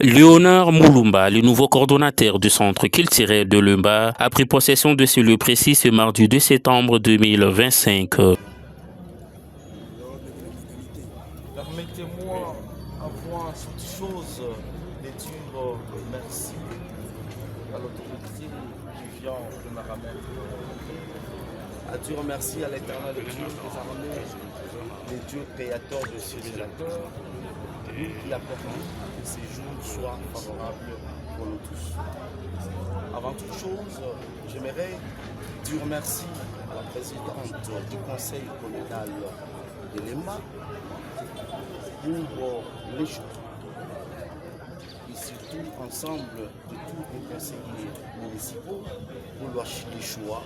Léonard Moulumba, le nouveau coordonnateur du centre culturel de Lemba, a pris possession de ce lieu précis ce mardi 2 septembre 2025. Permettez-moi, avant toute chose, de dire merci à l'autorité qui vient de me ramener. À dire merci à l'éternel Dieu des armées, le Dieu créateur de cieux et de la terre, lui qui a permis que ces jours soient favorables pour nous tous. Avant toute chose, j'aimerais dire merci à la présidente du conseil communal de Lemba pour les choix. Et surtout ensemble de tous les conseillers municipaux pour les choix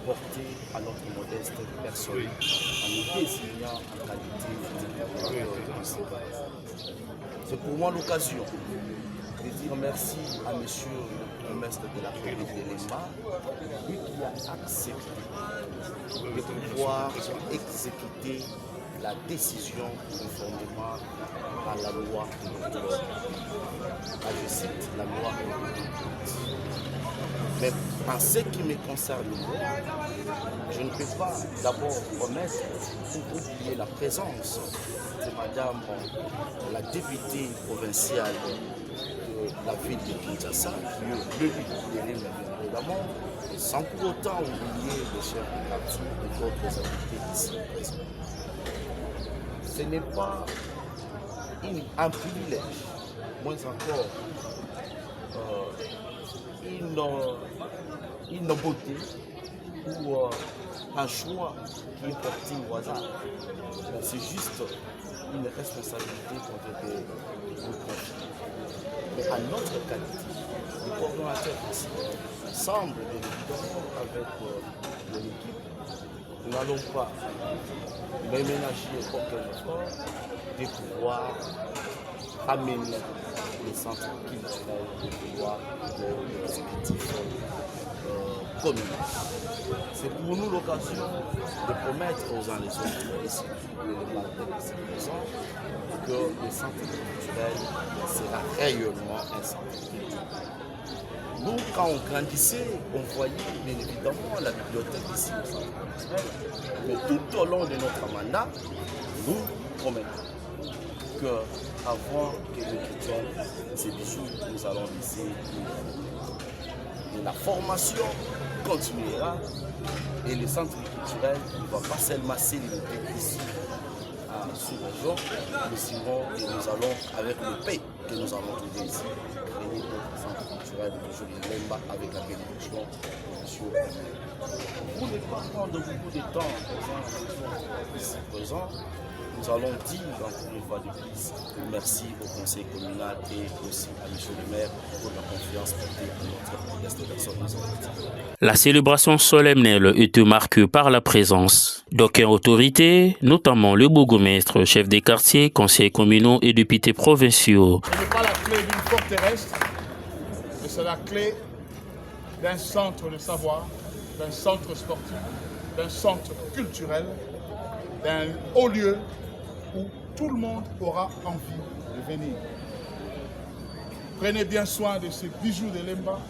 portés à notre modeste personne en nous désignant en qualité de conseiller. C'est pour moi l'occasion de dire merci à monsieur le bourgmestre de la commune de Lemba, lui qui a accepté de pouvoir exécuter la décision conformément à la loi de notre je cite, la loi de. Mais en ce qui me concerne, je ne peux pas d'abord remettre ou oublier la présence de madame la députée provinciale de la ville de Kinshasa, le libéré évidemment, et sans pour autant oublier les chefs de parti et d'autres invités ici présents. Ce n'est pas un privilège, moins encore une beauté ou un choix qui est porté au hasard. C'est juste une responsabilité qu'on devait nous confier. Mais à notre qualité, le coordonnateur ici, ensemble bien évidemment avec l'équipe, nous n'allons pas ménager aucun effort de pouvoir amener les centres culturels de pouvoir de l'exécutif communal. C'est pour nous l'occasion de promettre aux uns et aux autres, et surtout les partenaires ici présents, que le centre culturel sera réellement un centre culturel. Nous, quand on grandissait, on voyait bien évidemment la bibliothèque ici au centre culturel, mais tout au long de notre mandat, nous promettons qu'avant que nous quittions ces bijoux, nous allons laisser la formation continuera et le centre culturel ne va pas seulement s'éliminer ici à sous-région, mais sinon nous allons, avec le paix que nous allons trouver ici, créer notre centre culturel de Lemba avec la bénédiction de M. Pour ne pas prendre beaucoup de temps ici présent, nous allons dire encore une fois de plus merci au conseil communal et aussi à M. le maire pour la confiance portée à notre modeste personne. La célébration solennelle était marquée par la présence d'aucune autorité, notamment le bourgmestre, chef des quartiers, conseillers communaux et députés provinciaux. Ce n'est pas la clé d'une forteresse, mais c'est la clé d'un centre de savoir, d'un centre sportif, d'un centre culturel, d'un haut lieu où tout le monde aura envie de venir. Prenez bien soin de ces bijoux de Lemba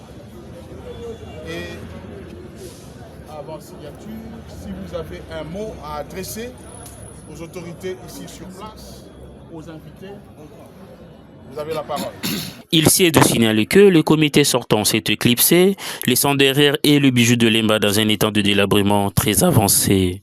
et avant signature, si vous avez un mot à adresser aux autorités ici sur place, aux invités, vous avez la parole. Il s'est de signaler que le comité sortant s'est éclipsé, laissant derrière et le bijou de Lemba dans un état de délabrement très avancé.